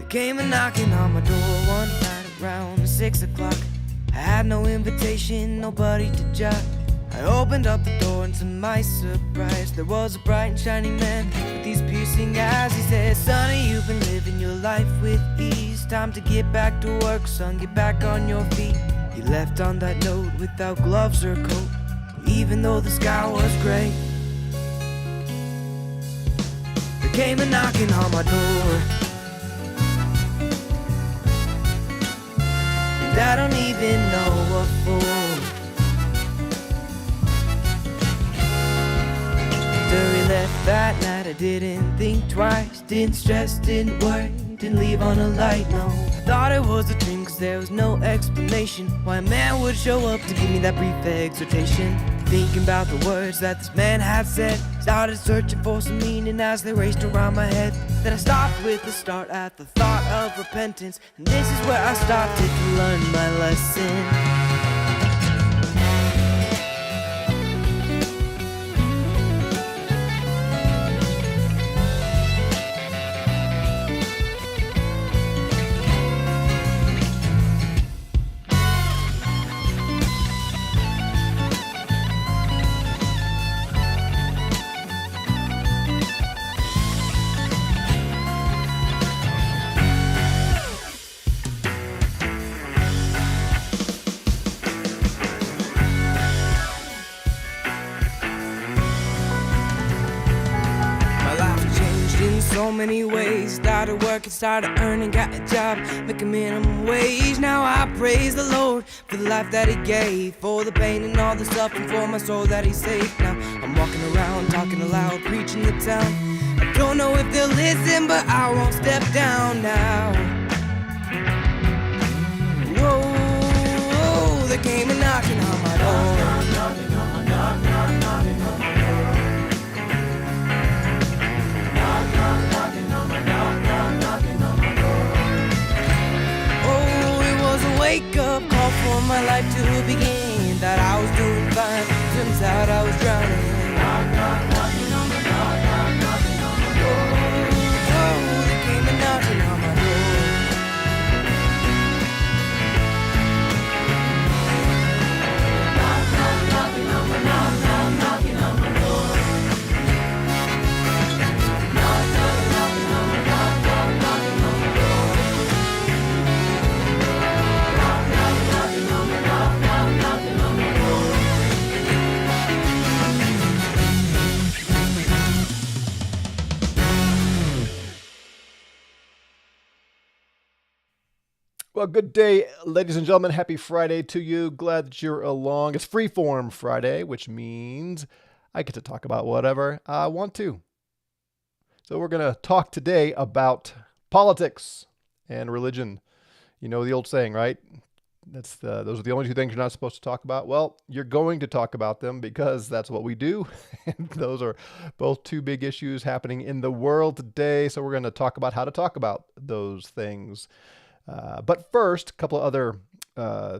Came a knocking on my door one night around 6 o'clock. I had no invitation, nobody to jock. I opened up the door and to my surprise there was a bright and shiny man with these piercing eyes. He said, "Sonny, you've been living your life with ease. Time to get back to work, son, get back on your feet." He left on that note without gloves or coat, even though the sky was gray. There came a knocking on my door, I don't even know what for. After he left that night, I didn't think twice. Didn't stress, didn't worry, didn't leave on a light, no. I thought it was a dream cause there was no explanation why a man would show up to give me that brief exhortation. Thinking about the words that this man had said, started searching for some meaning as they raced around my head. Then I stopped with a start at the thought of repentance, and this is where I started to learn my lesson. So many ways, started working, started earning, got a job, making minimum wage. Now I praise the Lord for the life that He gave, for the pain and all the suffering, for my soul that He saved. Now I'm walking around, talking aloud, preaching the town. I don't know if they'll listen, but I won't step down now. Whoa, whoa, there came a knocking on my door. Knocking on my door, knocking on my door. Wake up call for my life to begin. Thought I was doing fine, turns out I was drowning. Knocking on my door, knocking on my door. Oh, they came a knocking on my door. Knocking on my door, knocking on my door. Knocking on my door, knocking on my door. Well, good day, ladies and gentlemen. Happy Friday to you. Glad that you're along. It's Freeform Friday, which means I get to talk about whatever I want to. So we're going to talk today about politics and religion. You know the old saying, right? Those are the only two things you're not supposed to talk about. Well, you're going to talk about them because that's what we do. And those are both two big issues happening in the world today. So we're going to talk about how to talk about those things. But first, a couple of other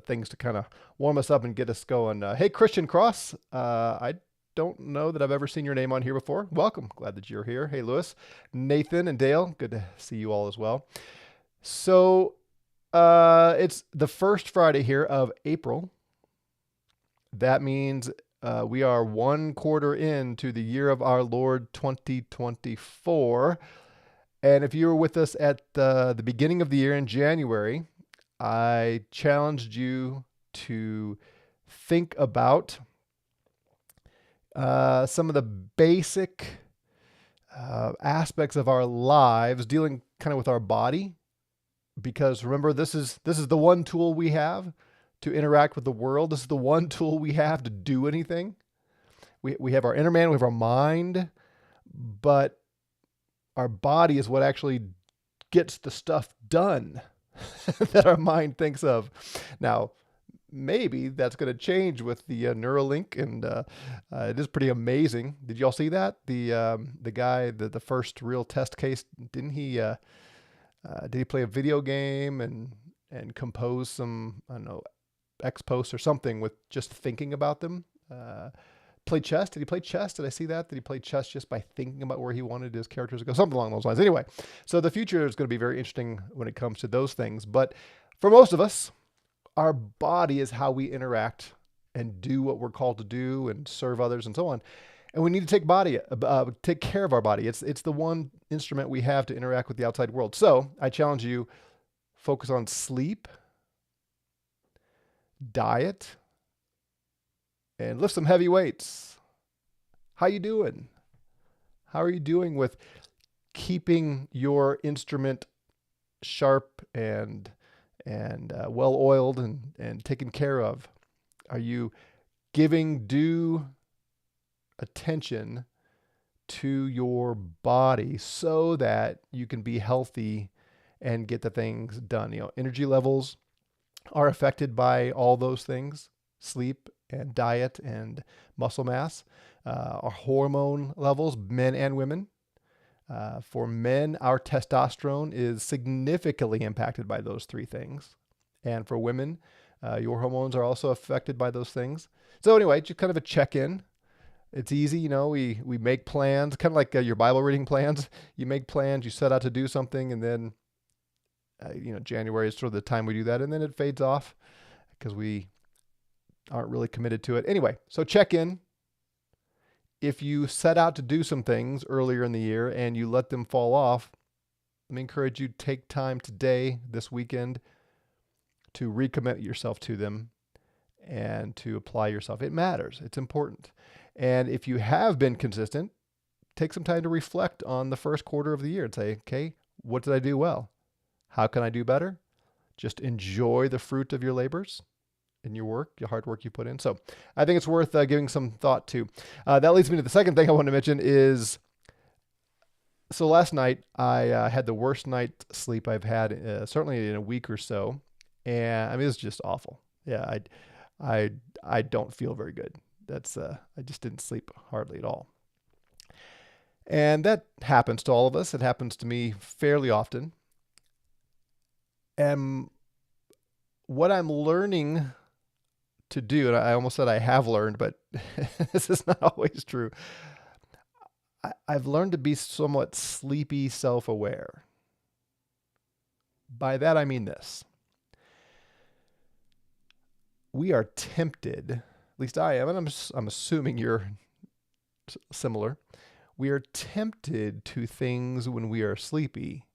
things to kind of warm us up and get us going. Hey, Christian Cross. I don't know that I've ever seen your name on here before. Welcome. Glad that you're here. Hey, Lewis, Nathan, and Dale. Good to see you all as well. So it's the first Friday here of April. That means we are one quarter into the year of our Lord 2024. And if you were with us at the beginning of the year in January, I challenged you to think about some of the basic aspects of our lives, dealing kind of with our body. Because remember, this is the one tool we have to interact with the world. This is the one tool we have to do anything. We have our inner man, we have our mind, but our body is what actually gets the stuff done that our mind thinks of. Now, maybe that's going to change with the Neuralink, and it is pretty amazing. Did y'all see that? The guy, the first real test case, did he play a video game and compose some, I don't know, X posts or something with just thinking about them? play chess. Did he play chess? Did I see that? Did he play chess just by thinking about where he wanted his characters to go? Something along those lines. Anyway, so the future is going to be very interesting when it comes to those things. But for most of us, our body is how we interact and do what we're called to do and serve others and so on. And we need to take care of our body. It's the one instrument we have to interact with the outside world. So I challenge you, focus on sleep, diet, and lift some heavy weights. How you doing? How are you doing with keeping your instrument sharp and well oiled and taken care of? Are you giving due attention to your body so that you can be healthy and get the things done? Energy levels are affected by all those things: sleep and diet and muscle mass, our hormone levels, men and women. For men, our testosterone is significantly impacted by those three things. And for women, your hormones are also affected by those things. So anyway, just kind of a check-in. It's easy, we make plans, kind of like your Bible reading plans. You make plans, you set out to do something, and then, January is sort of the time we do that, and then it fades off because we aren't really committed to it. Anyway, so check in. If you set out to do some things earlier in the year and you let them fall off, let me encourage you to take time today, this weekend, to recommit yourself to them and to apply yourself. It matters. It's important. And if you have been consistent, take some time to reflect on the first quarter of the year and say, okay, what did I do well? How can I do better? Just enjoy the fruit of your labors in your work, your hard work you put in. So I think it's worth giving some thought to. That leads me to the second thing I want to mention is, so last night I had the worst night's sleep I've had certainly in a week or so. And I mean, it's just awful. Yeah, I don't feel very good. I just didn't sleep hardly at all. And that happens to all of us. It happens to me fairly often. And what I'm learning to do, and I almost said I have learned, but this is not always true. I've learned to be somewhat sleepy self-aware. By that I mean this. We are tempted, at least I am, and I'm assuming you're similar. We are tempted to things when we are sleepy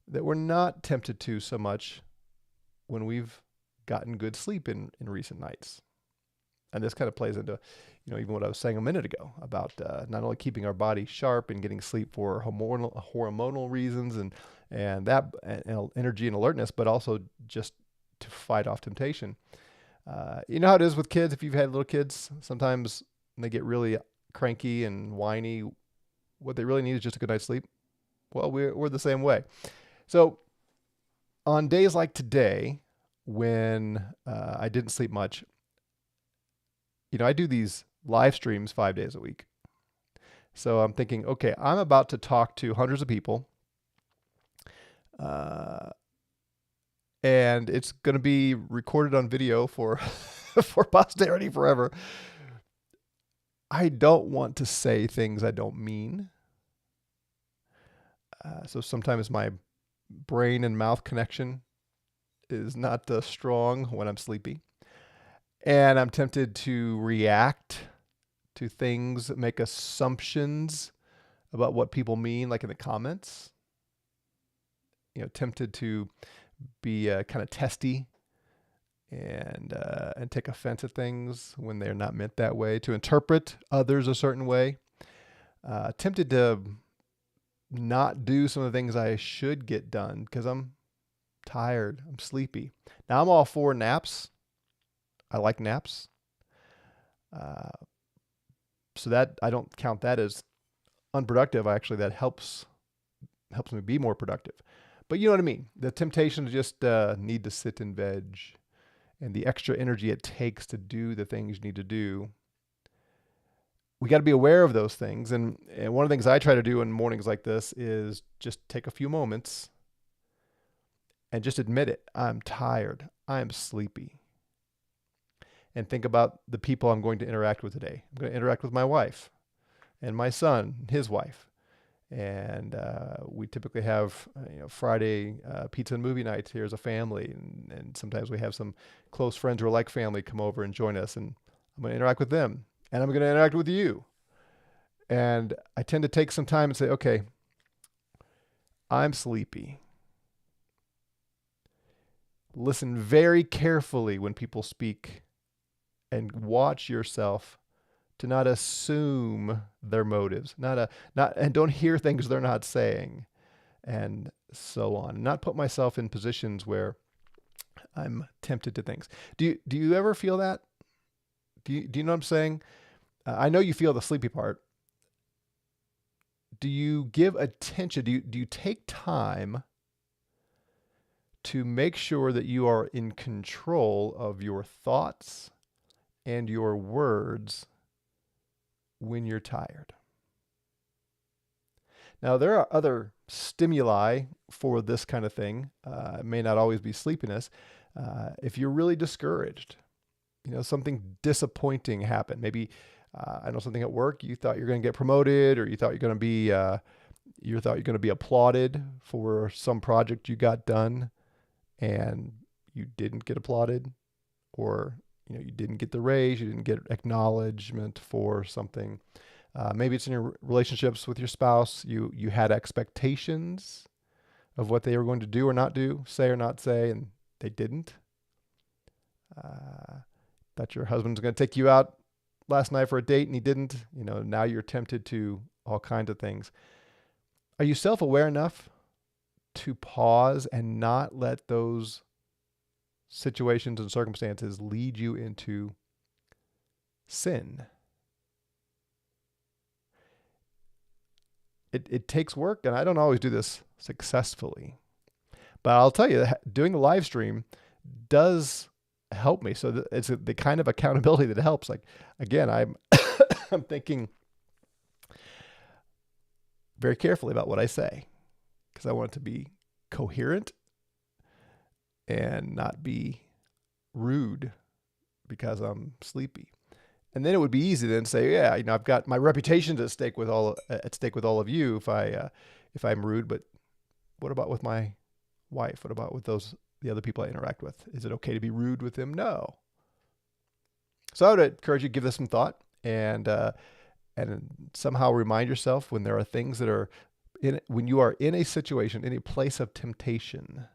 that we're not tempted to so much when we've gotten good sleep in recent nights. And this kind of plays into, even what I was saying a minute ago about not only keeping our body sharp and getting sleep for hormonal reasons and that and energy and alertness, but also just to fight off temptation. You know how it is with kids. If you've had little kids, sometimes they get really cranky and whiny. What they really need is just a good night's sleep. Well, we're the same way. So on days like today, when I didn't sleep much, I do these live streams 5 days a week. So I'm thinking, okay, I'm about to talk to hundreds of people. And it's going to be recorded on video for for posterity forever. I don't want to say things I don't mean. So sometimes my brain and mouth connection is not strong when I'm sleepy. And I'm tempted to react to things, make assumptions about what people mean, like in the comments. Tempted to be kind of testy and take offense at things when they're not meant that way, to interpret others a certain way. Tempted to not do some of the things I should get done because I'm tired, I'm sleepy. Now, I'm all for naps. I like naps. So that I don't count that as unproductive. Actually, that helps me be more productive. But you know what I mean? The temptation to just need to sit and veg and the extra energy it takes to do the things you need to do. We got to be aware of those things. And one of the things I try to do in mornings like this is just take a few moments and just admit it. I'm tired. I'm sleepy. and think about the people I'm going to interact with today. I'm going to interact with my wife and my son, his wife. And we typically have Friday pizza and movie nights here as a family, and sometimes we have some close friends who are like family come over and join us, and I'm going to interact with them, and I'm going to interact with you. And I tend to take some time and say, okay, I'm sleepy. Listen very carefully when people speak and watch yourself to not assume their motives, and don't hear things they're not saying, and so on. Not put myself in positions where I'm tempted to things. Do you ever feel that? Do you know what I'm saying? I know you feel the sleepy part. Do you give attention? Do you take time to make sure that you are in control of your thoughts and your words when you're tired? Now, there are other stimuli for this kind of thing. It may not always be sleepiness. If you're really discouraged, something disappointing happened. Maybe I know something at work. You thought you're going to get promoted, or you thought you're going to be applauded for some project you got done, and you didn't get applauded, or you didn't get the raise, you didn't get acknowledgement for something. Maybe it's in your relationships with your spouse. You had expectations of what they were going to do or not do, say or not say, and they didn't. Thought your husband's going to take you out last night for a date and he didn't. Now you're tempted to all kinds of things. Are you self-aware enough to pause and not let those situations and circumstances lead you into sin? It takes work, and I don't always do this successfully. But I'll tell you that doing the live stream does help me. So it's the kind of accountability that helps. Like, again, I'm I'm thinking very carefully about what I say, because I want it to be coherent and not be rude because I'm sleepy. And then it would be easy then to say, yeah, I've got my reputation at stake with all of you if I'm rude. But what about with my wife? What about with the other people I interact with? Is it okay to be rude with them? No. So I would encourage you to give this some thought, and somehow remind yourself when there are things that are when you are in a situation, in a place of temptation.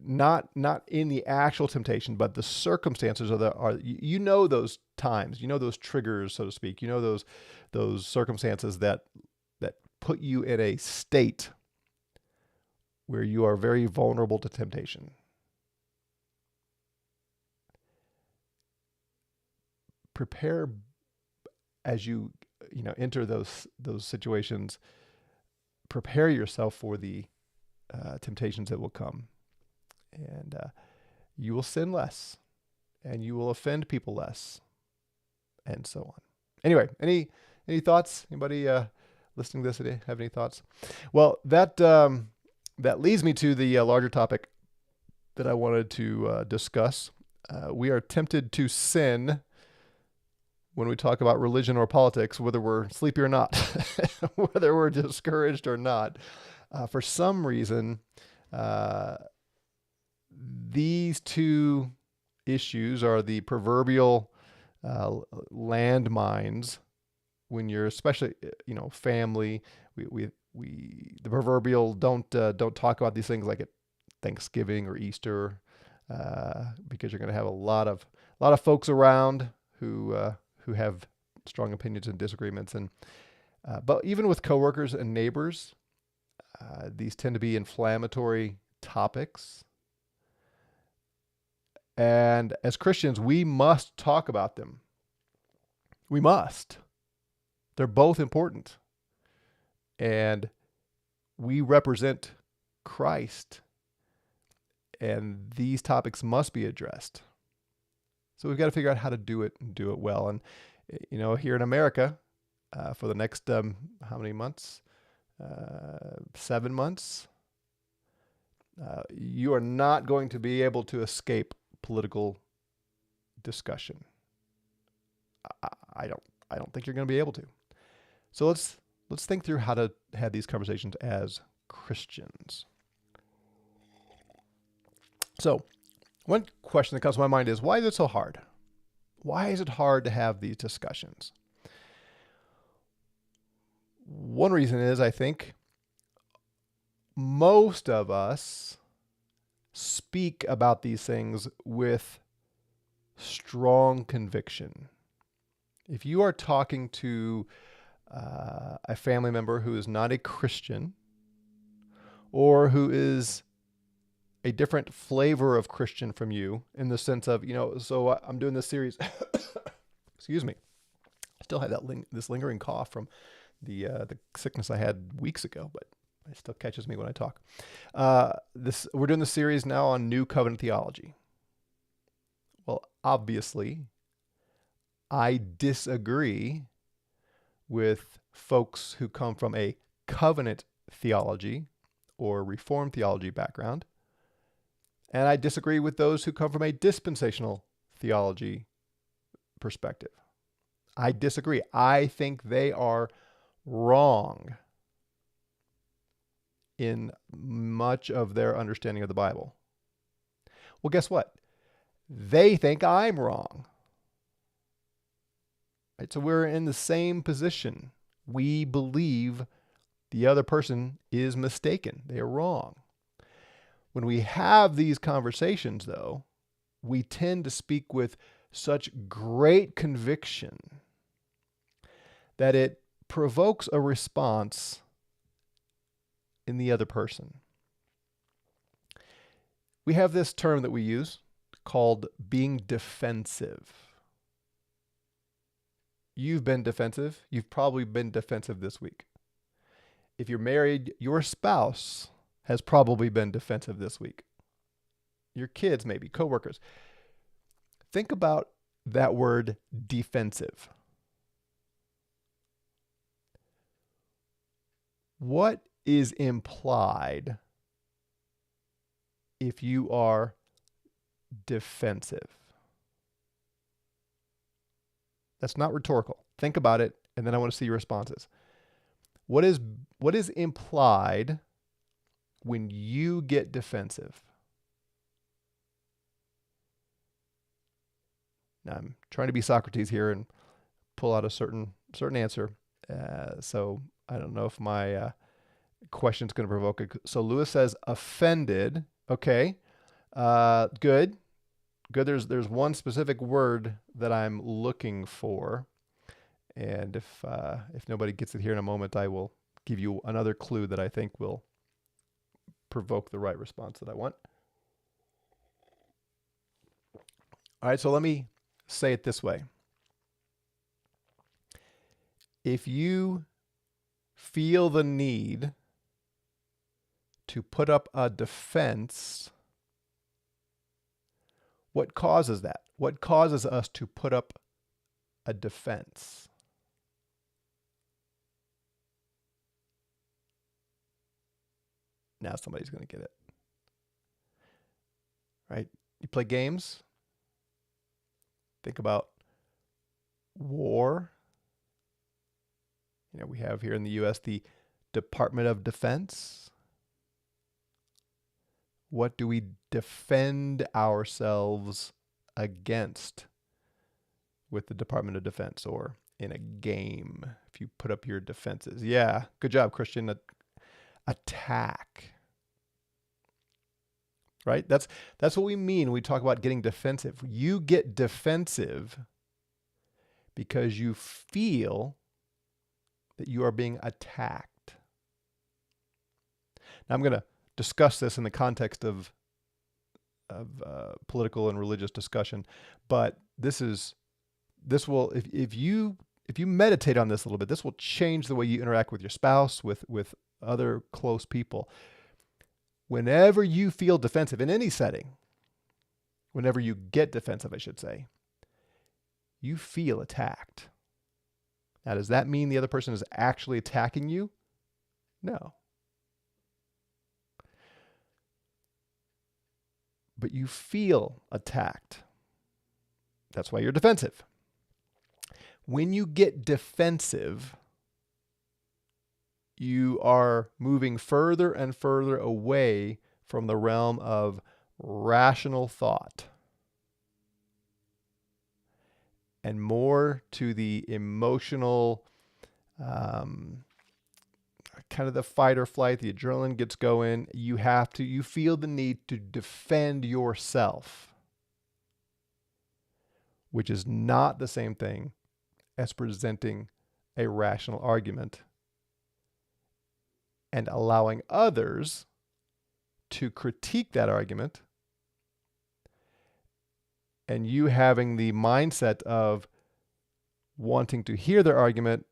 Not in the actual temptation, but the circumstances are those times, those triggers, so to speak, those circumstances that put you in a state where you are very vulnerable to temptation. Prepare as you enter those situations. Prepare yourself for the temptations that will come. And you will sin less, and you will offend people less, and so on. Anyway, any thoughts? Anybody listening to this today have any thoughts? Well, that leads me to the larger topic that I wanted to discuss. We are tempted to sin when we talk about religion or politics, whether we're sleepy or not, whether we're discouraged or not. For some reason, these two issues are the proverbial landmines when you're, especially family. We the proverbial don't talk about these things like at Thanksgiving or Easter, because you're going to have a lot of folks around who have strong opinions and disagreements, and but even with coworkers and neighbors, these tend to be inflammatory topics. And as Christians, we must talk about them. We must. They're both important. And we represent Christ. And these topics must be addressed. So we've got to figure out how to do it and do it well. And, here in America, for the next, how many months? 7 months. You are not going to be able to escape political discussion. I don't think you're going to be able to. So let's think through how to have these conversations as Christians. So one question that comes to my mind is, why is it so hard? Why is it hard to have these discussions? One reason is, I think, most of us speak about these things with strong conviction. If you are talking to a family member who is not a Christian, or who is a different flavor of Christian from you, in the sense of, so I'm doing this series, excuse me, I still have this lingering cough from the sickness I had weeks ago, but it still catches me when I talk. We're doing this series now on New Covenant theology. Well, obviously, I disagree with folks who come from a covenant theology or Reformed theology background. And I disagree with those who come from a dispensational theology perspective. I disagree. I think they are wrong in much of their understanding of the Bible. Well, guess what? They think I'm wrong. Right? So we're in the same position. We believe the other person is mistaken. They are wrong. When we have these conversations, though, we tend to speak with such great conviction that it provokes a response in the other person. We have this term that we use called being defensive. You've been defensive. You've probably been defensive this week. If you're married, your spouse has probably been defensive this week. Your kids, maybe, coworkers. Think about that word defensive. What is implied if you are defensive? That's not rhetorical. Think about it, and then I want to see your responses. What is implied when you get defensive? Now, I'm trying to be Socrates here and pull out a certain answer. So I don't know if my question's going to provoke it. So Lewis says offended. Okay, good. There's one specific word that I'm looking for, and if nobody gets it here in a moment, I will give you another clue that I think will provoke the right response that I want. All right, so let me say it this way. If you feel the need to put up a defense, what causes that? What causes us to put up a defense? Now somebody's going to get it. Right? You play games. Think about war. We have here in the U.S. the Department of Defense. What do we defend ourselves against with the Department of Defense, or in a game, if you put up your defenses? Yeah, good job, Christian. Attack. Right? That's what we mean when we talk about getting defensive. You get defensive because you feel that you are being attacked. Now, I'm going to discuss this in the context of political and religious discussion, but this will, if you meditate on this a little bit, this will change the way you interact with your spouse, with other close people. Whenever you feel defensive in any setting, whenever you get defensive, I should say, you feel attacked. Now, does that mean the other person is actually attacking you? No. But you feel attacked. That's why you're defensive. When you get defensive, you are moving further and further away from the realm of rational thought and more to the emotional, kind of the fight or flight. The adrenaline gets going. You feel the need to defend yourself, which is not the same thing as presenting a rational argument and allowing others to critique that argument, and you having the mindset of wanting to hear their argument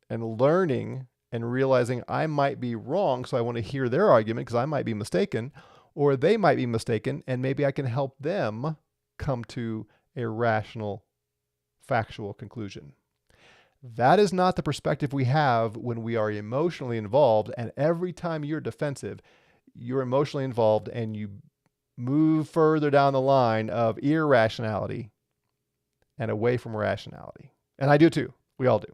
and learning and realizing I might be wrong, so I want to hear their argument because I might be mistaken, or they might be mistaken, and maybe I can help them come to a rational, factual conclusion. That is not the perspective we have when we are emotionally involved, and every time you're defensive, you're emotionally involved and you move further down the line of irrationality and away from rationality. And I do too. We all do.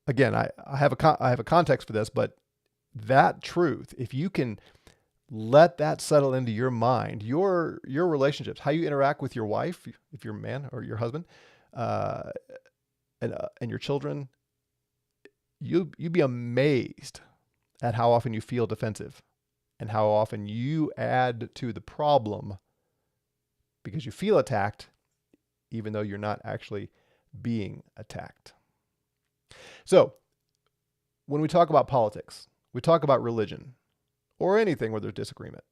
Again, I have a context for this, but that truth, if you can let that settle into your mind, your relationships, how you interact with your wife, if you're a man, or your husband, and your children, you'd be amazed at how often you feel defensive and how often you add to the problem because you feel attacked, even though you're not actually being attacked. So, when we talk about politics, we talk about religion, or anything where there's disagreement,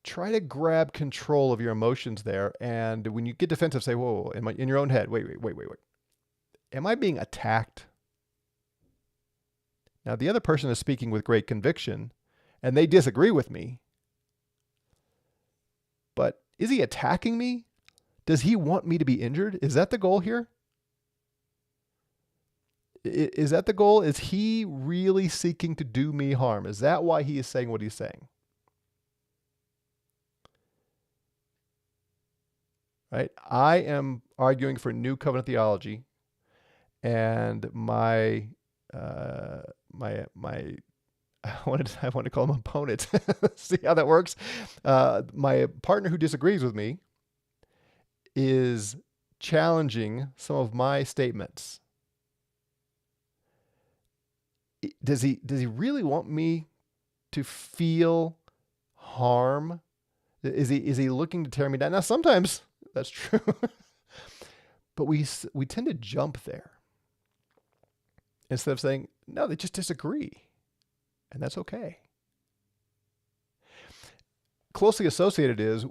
try to grab control of your emotions there. And when you get defensive, say, whoa, in your own head, wait. Am I being attacked? Now, the other person is speaking with great conviction, and they disagree with me. But is he attacking me? Does he want me to be injured? Is that the goal here? Is that the goal? Is he really seeking to do me harm? Is that why he is saying what he's saying? Right? I am arguing for new covenant theology, and my I want to call them opponents. See how that works? My partner who disagrees with me is challenging some of my statements. Does he really want me to feel harm? Is he looking to tear me down? Now, sometimes that's true, but we tend to jump there instead of saying, no, they just disagree, and that's okay. Closely associated is,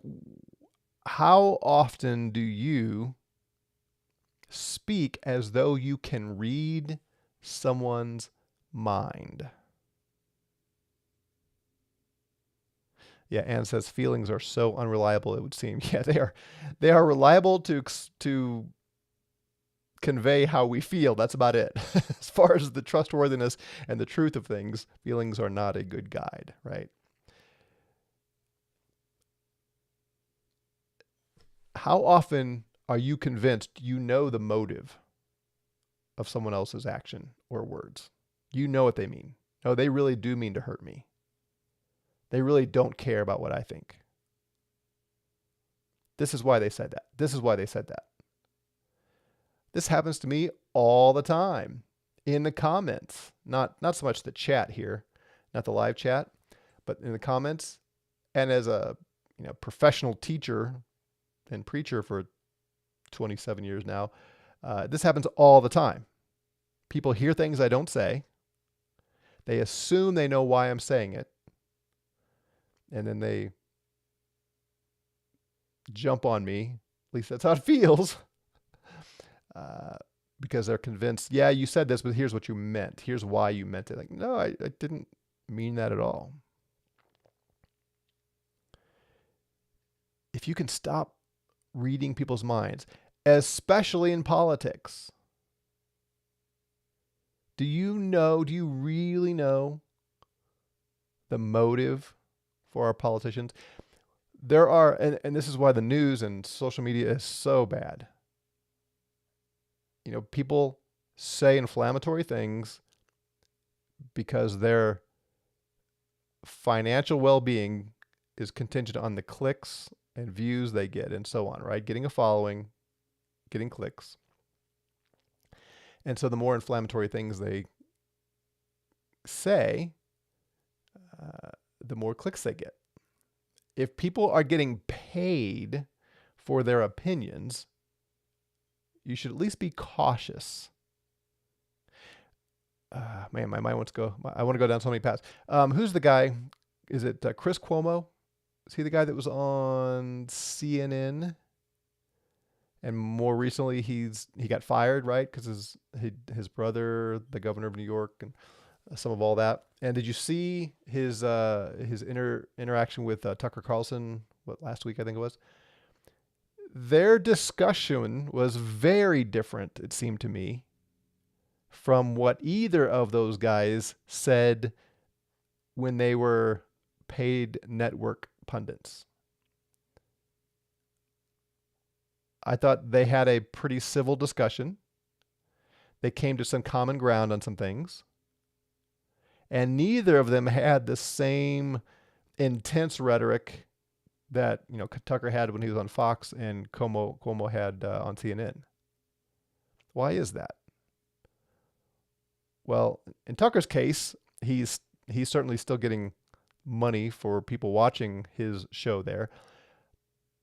how often do you speak as though you can read someone's mind? Yeah, Anne says feelings are so unreliable, it would seem. Yeah, they are reliable to convey how we feel. That's about it. As far as the trustworthiness and the truth of things, feelings are not a good guide, right? How often are you convinced you know the motive of someone else's action or words? You know what they mean. No, they really do mean to hurt me. They really don't care about what I think. This is why they said that. This is why they said that. This happens to me all the time in the comments. Not so much the chat here, not the live chat, but in the comments. And as a professional teacher and preacher for 27 years now, this happens all the time. People hear things I don't say. They assume they know why I'm saying it. And then they jump on me. At least that's how it feels. Because they're convinced, yeah, you said this, but here's what you meant. Here's why you meant it. Like, no, I didn't mean that at all. If you can stop reading people's minds, especially in politics, do you really know the motive for our politicians? There are, and this is why the news and social media is so bad. People say inflammatory things because their financial well-being is contingent on the clicks and views they get and so on, right? Getting a following, getting clicks. And so the more inflammatory things they say, the more clicks they get. If people are getting paid for their opinions, you should at least be cautious. Man, my mind wants to go. I want to go down so many paths. Who's the guy? Is it Chris Cuomo? Is he the guy that was on CNN? And more recently, he got fired, right? Because his brother, the governor of New York, and some of all that. And did you see his interaction with Tucker Carlson? What, last week I think it was. Their discussion was very different, it seemed to me, from what either of those guys said when they were paid network pundits. I thought they had a pretty civil discussion. They came to some common ground on some things. And neither of them had the same intense rhetoric that Tucker had when he was on Fox and Cuomo had on CNN. Why is that? Well, in Tucker's case, he's certainly still getting money for people watching his show there,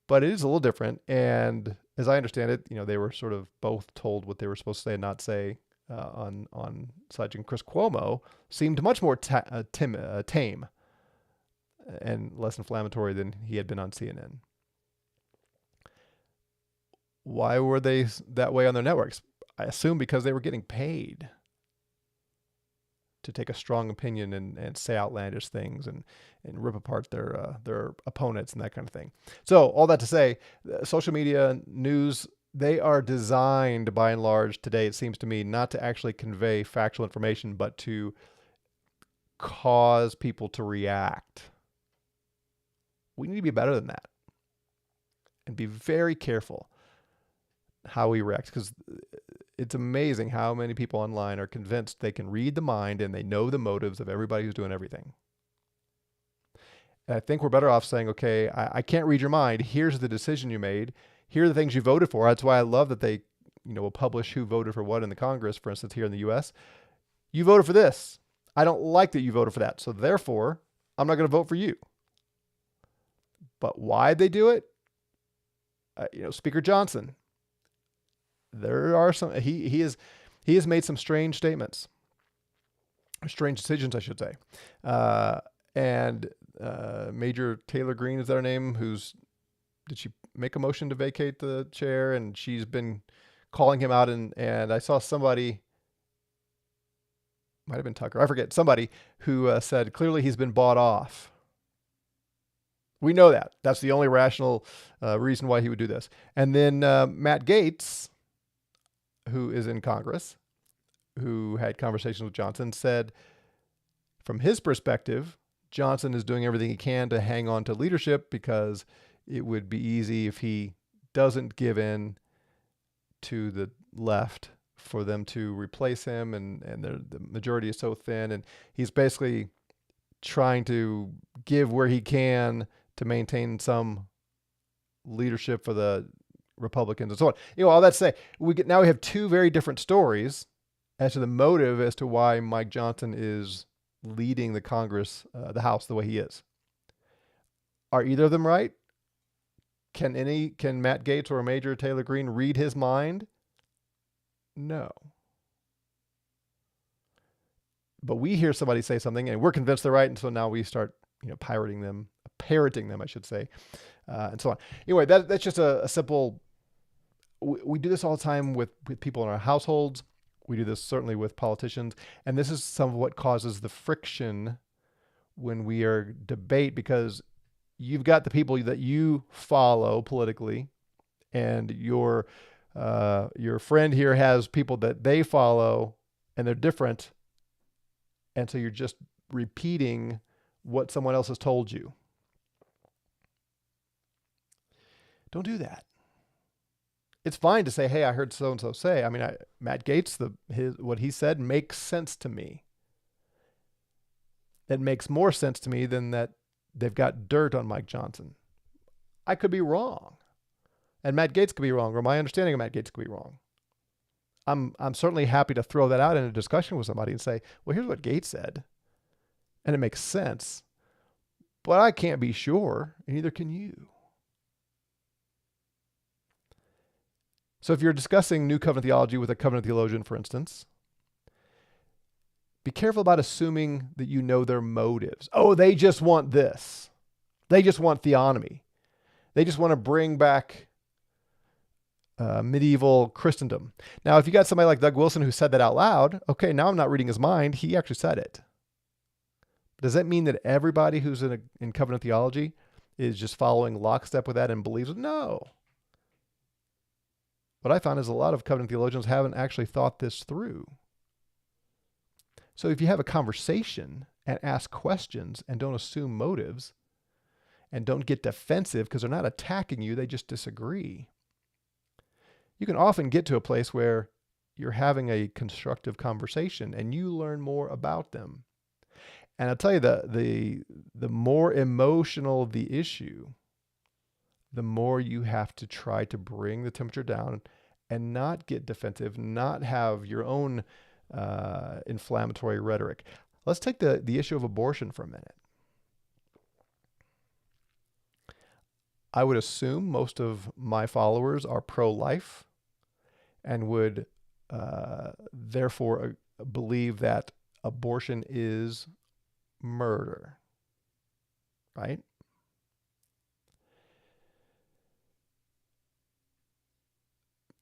but it is a little different. And as I understand it, they were sort of both told what they were supposed to say and not say on such. And Chris Cuomo seemed much more tame and less inflammatory than he had been on CNN. Why were they that way on their networks? I assume because they were getting paid to take a strong opinion and say outlandish things and rip apart their opponents and that kind of thing. So all that to say, social media, news, they are designed by and large today, it seems to me, not to actually convey factual information, but to cause people to react. We need to be better than that and be very careful how we react, because it's amazing how many people online are convinced they can read the mind and they know the motives of everybody who's doing everything. And I think we're better off saying, okay, I can't read your mind. Here's the decision you made. Here are the things you voted for. That's why I love that they will publish who voted for what in the Congress, for instance, here in the U.S. You voted for this. I don't like that you voted for that. So therefore, I'm not going to vote for you. But why they do it? Speaker Johnson. There are some. He has made some strange statements, strange decisions, I should say. And Major Taylor Greene is that her name? Did she make a motion to vacate the chair? And she's been calling him out. And I saw somebody, might have been Tucker, I forget, somebody who said clearly he's been bought off. We know that. That's the only rational reason why he would do this. And then Matt Gaetz, who is in Congress, who had conversations with Johnson, said from his perspective, Johnson is doing everything he can to hang on to leadership because it would be easy if he doesn't give in to the left for them to replace him, and the majority is so thin, and he's basically trying to give where he can to maintain some leadership for the Republicans and so on. All that to say, now we have two very different stories as to the motive as to why Mike Johnson is leading the Congress, the House, the way he is. Are either of them right? Can Matt Gaetz or Major Taylor Greene read his mind? No. But we hear somebody say something and we're convinced they're right, and so now we start parroting them, I should say, and so on. Anyway, that's just a simple. We do this all the time with people in our households. We do this certainly with politicians, and this is some of what causes the friction when we are debate, because you've got the people that you follow politically, and your friend here has people that they follow, and they're different, and so you're just repeating what someone else has told you. Don't do that. It's fine to say, hey, I heard so-and-so say. I mean, Matt Gaetz, what he said makes sense to me. It makes more sense to me than that they've got dirt on Mike Johnson. I could be wrong. And Matt Gaetz could be wrong, or my understanding of Matt Gaetz could be wrong. I'm certainly happy to throw that out in a discussion with somebody and say, well, here's what Gaetz said. And it makes sense. But I can't be sure, and neither can you. So if you're discussing New Covenant theology with a covenant theologian, for instance, be careful about assuming that you know their motives. Oh, they just want this. They just want theonomy. They just want to bring back medieval Christendom. Now, if you got somebody like Doug Wilson who said that out loud, okay, now I'm not reading his mind. He actually said it. Does that mean that everybody who's in covenant theology is just following lockstep with that and believes it? No. What I found is a lot of covenant theologians haven't actually thought this through. So if you have a conversation and ask questions and don't assume motives and don't get defensive because they're not attacking you, they just disagree, you can often get to a place where you're having a constructive conversation and you learn more about them. And I'll tell you, the more emotional the issue, the more you have to try to bring the temperature down and not get defensive, not have your own inflammatory rhetoric. Let's take the issue of abortion for a minute. I would assume most of my followers are pro-life and would therefore believe that abortion is murder, right?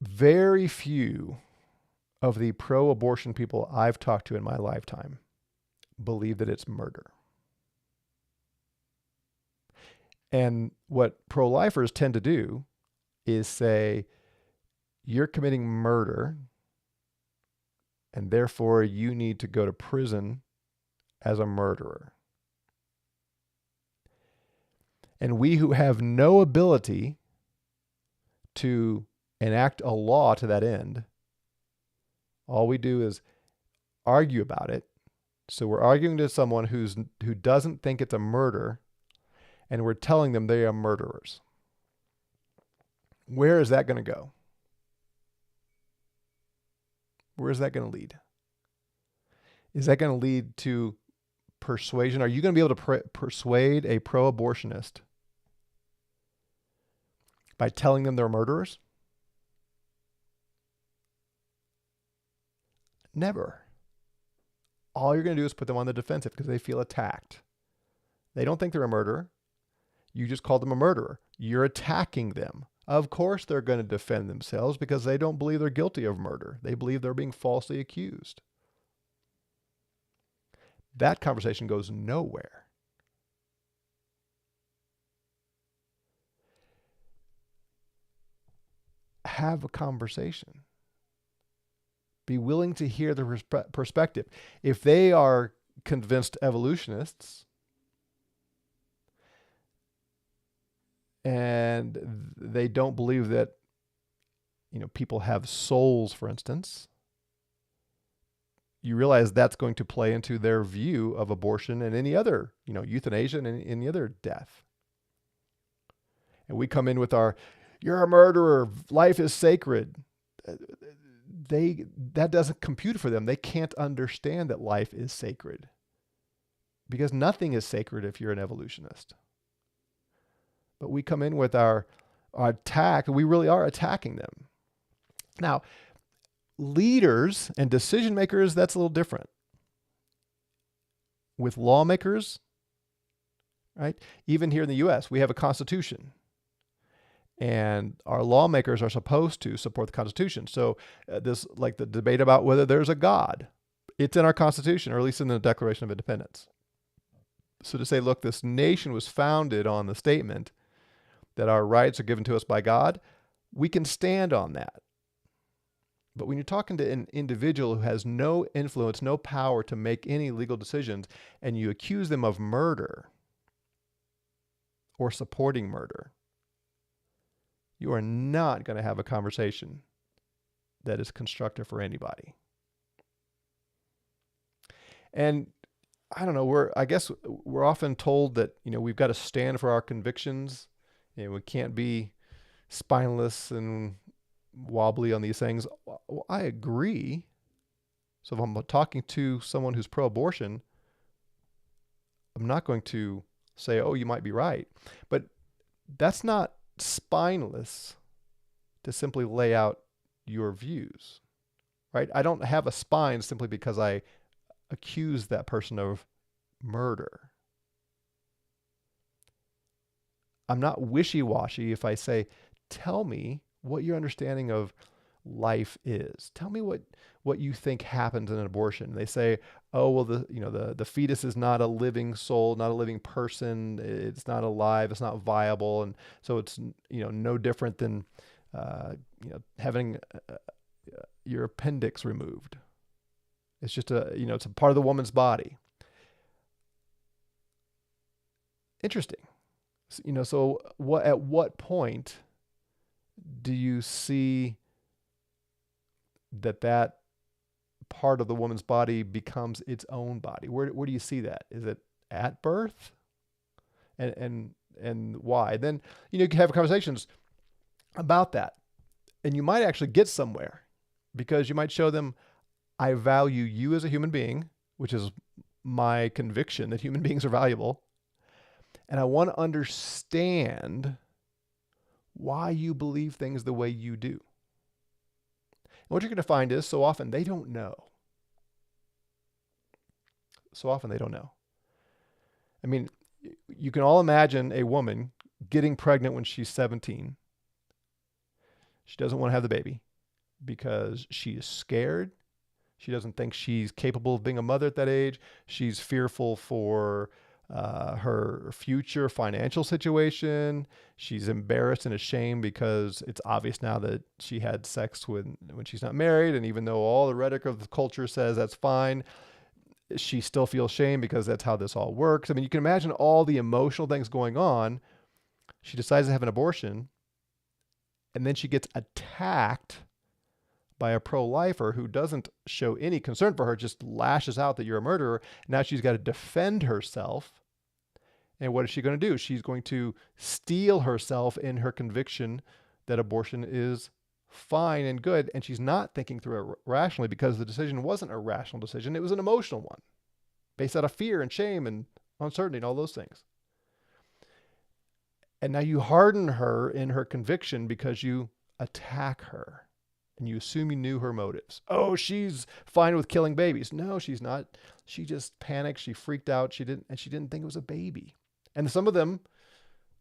Very few of the pro-abortion people I've talked to in my lifetime believe that it's murder. And what pro-lifers tend to do is say, you're committing murder, and therefore you need to go to prison as a murderer. And we who have no ability to enact a law to that end, all we do is argue about it. So we're arguing to someone who doesn't think it's a murder, and we're telling them they are murderers. Where is that going to go? Where is that going to lead? Is that going to lead to persuasion? Are you going to be able to persuade a pro-abortionist by telling them they're murderers? Never. All you're going to do is put them on the defensive because they feel attacked. They don't think they're a murderer. You just called them a murderer. You're attacking them. Of course they're going to defend themselves because they don't believe they're guilty of murder. They believe they're being falsely accused. That conversation goes nowhere. Have a conversation. Be willing to hear the perspective. If they are convinced evolutionists and they don't believe that, people have souls, for instance, you realize that's going to play into their view of abortion and any other, euthanasia and any other death. And we come in with you're a murderer, life is sacred. That doesn't compute for them. They can't understand that life is sacred because nothing is sacred if you're an evolutionist. But we come in with our attack, and we really are attacking them. Now, leaders and decision makers, that's a little different. With lawmakers, right? Even here in the U.S., we have a constitution. And our lawmakers are supposed to support the Constitution. So this, like the debate about whether there's a God, it's in our Constitution, or at least in the Declaration of Independence. So to say, look, this nation was founded on the statement that our rights are given to us by God, we can stand on that. But when you're talking to an individual who has no influence, no power to make any legal decisions, and you accuse them of murder or supporting murder, you are not going to have a conversation that is constructive for anybody. And I don't know, I guess we're often told that, we've got to stand for our convictions. We can't be spineless and wobbly on these things. Well, I agree. So if I'm talking to someone who's pro-abortion, I'm not going to say, oh, you might be right. But that's not spineless to simply lay out your views, right? I don't have a spine simply because I accuse that person of murder. I'm not wishy-washy if I say, tell me what your understanding of life is. Tell me what you think happens in an abortion. They say, oh, well, the fetus is not a living soul, not a living person. It's not alive. It's not viable. And so it's, no different than, having your appendix removed. It's just it's a part of the woman's body. Interesting. So at what point do you see that part of the woman's body becomes its own body? Where do you see that? Is it at birth? And why? Then, you can have conversations about that. And you might actually get somewhere because you might show them, I value you as a human being, which is my conviction that human beings are valuable. And I want to understand why you believe things the way you do. And what you're going to find is so often they don't know. I mean, you can all imagine a woman getting pregnant when she's 17. She doesn't want to have the baby because she is scared. She doesn't think she's capable of being a mother at that age. She's fearful for her future financial situation. She's embarrassed and ashamed because it's obvious now that she had sex when she's not married. And even though all the rhetoric of the culture says that's fine, she still feels shame because that's how this all works. I mean, you can imagine all the emotional things going on. She decides to have an abortion, and then she gets attacked by a pro-lifer who doesn't show any concern for her, just lashes out that you're a murderer. Now she's got to defend herself. And what is she going to do? She's going to steel herself in her conviction that abortion is fine and good. And she's not thinking through it rationally because the decision wasn't a rational decision. It was an emotional one based out of fear and shame and uncertainty and all those things. And now you harden her in her conviction because you attack her. And you assume you knew her motives. Oh, she's fine with killing babies. No, she's not. She just panicked. She freaked out. She didn't think it was a baby. And some of them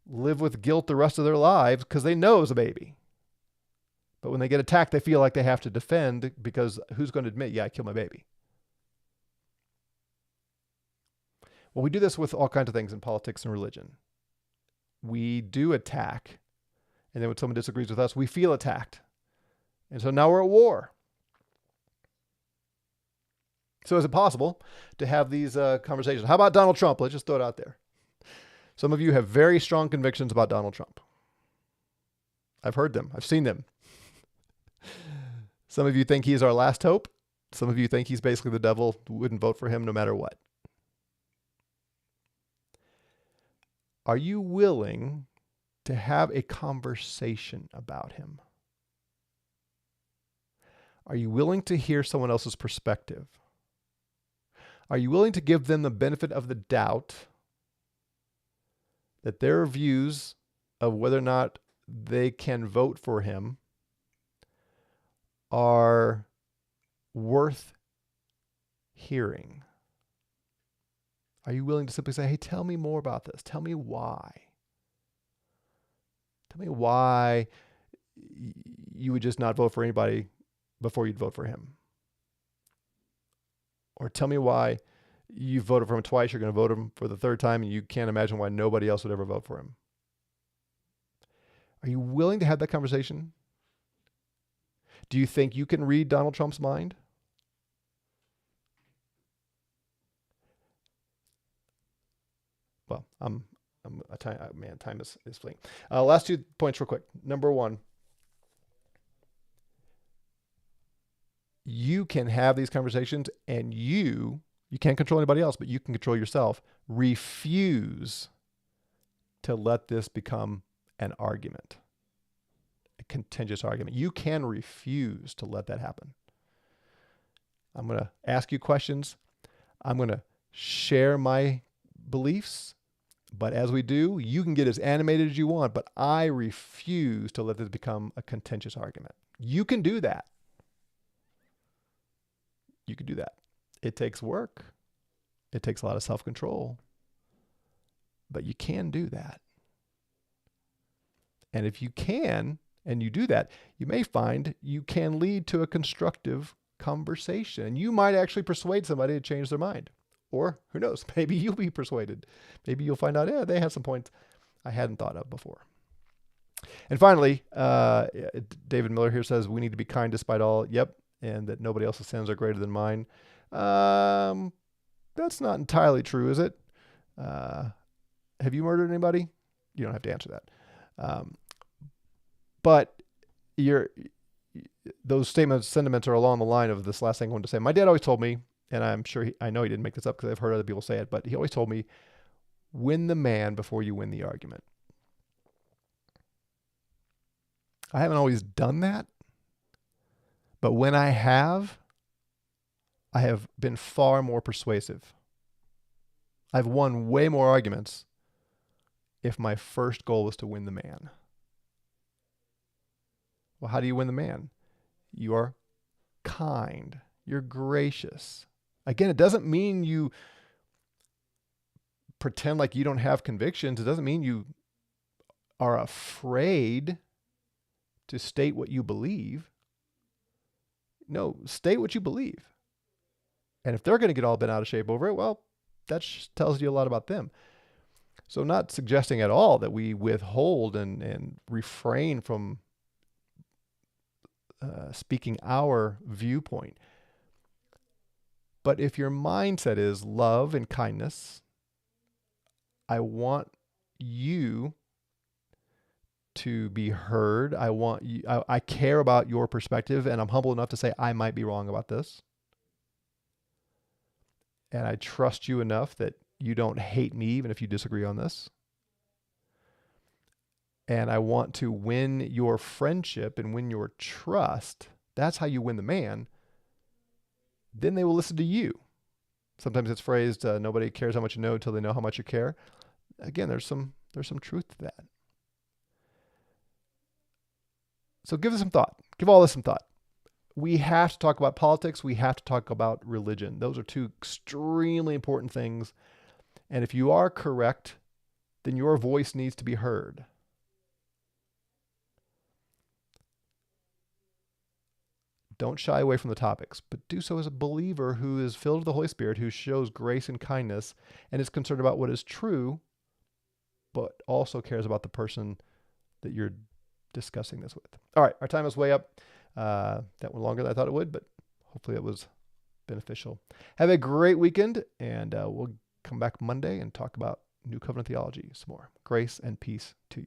live with guilt the rest of their lives because they know it's a baby. But when they get attacked, they feel like they have to defend because who's going to admit, yeah, I killed my baby? Well, we do this with all kinds of things in politics and religion. We do attack. And then when someone disagrees with us, we feel attacked. And so now we're at war. So is it possible to have these conversations? How about Donald Trump? Let's just throw it out there. Some of you have very strong convictions about Donald Trump. I've heard them. I've seen them. Some of you think he's our last hope. Some of you think he's basically the devil, wouldn't vote for him no matter what. Are you willing to have a conversation about him? Are you willing to hear someone else's perspective? Are you willing to give them the benefit of the doubt that their views of whether or not they can vote for him are worth hearing? Are you willing to simply say, hey, tell me more about this. Tell me why. Tell me why you would just not vote for anybody before you'd vote for him. Or tell me why you voted for him twice, you're going to vote him for the third time, and you can't imagine why nobody else would ever vote for him. Are you willing to have that conversation? Do you think you can read Donald Trump's mind? Well, I'm Time is fleeing. Last 2 points real quick. Number 1, you can have these conversations, and you can't control anybody else, but you can control yourself. Refuse to let this become an argument, a contentious argument. You can refuse to let that happen. I'm going to ask you questions. I'm going to share my beliefs. But as we do, you can get as animated as you want, but I refuse to let this become a contentious argument. You can do that. You can do that. It takes work. It takes a lot of self-control. But you can do that. And if you can, and you do that, you may find you can lead to a constructive conversation. And you might actually persuade somebody to change their mind. Or who knows, maybe you'll be persuaded. Maybe you'll find out, yeah, they have some points I hadn't thought of before. And finally, David Miller here says, we need to be kind despite all. Yep. And that nobody else's sins are greater than mine. That's not entirely true, is it? Have you murdered anybody? You don't have to answer that. But those sentiments are along the line of this last thing I wanted to say. My dad always told me, and I'm sure I know he didn't make this up because I've heard other people say it, but he always told me, win the man before you win the argument. I haven't always done that, but when I have been far more persuasive. I've won way more arguments if my first goal was to win the man. Well, how do you win the man? You are kind. You're gracious. Again, it doesn't mean you pretend like you don't have convictions. It doesn't mean you are afraid to state what you believe. No, state what you believe. And if they're going to get all bent out of shape over it, well, that tells you a lot about them. So not suggesting at all that we withhold and refrain from speaking our viewpoint. But if your mindset is love and kindness, I want you to be heard. I care about your perspective, and I'm humble enough to say I might be wrong about this. And I trust you enough that you don't hate me even if you disagree on this. And I want to win your friendship and win your trust. That's how you win the man. Then they will listen to you. Sometimes it's phrased, nobody cares how much you know until they know how much you care. Again, there's some truth to that. So give it some thought. Give all this some thought. We have to talk about politics. We have to talk about religion. Those are two extremely important things. And if you are correct, then your voice needs to be heard. Don't shy away from the topics, but do so as a believer who is filled with the Holy Spirit, who shows grace and kindness, and is concerned about what is true, but also cares about the person that you're discussing this with. All right, our time is way up. That went longer than I thought it would, but hopefully it was beneficial. Have a great weekend, and we'll come back Monday and talk about New Covenant theology some more. Grace and peace to you.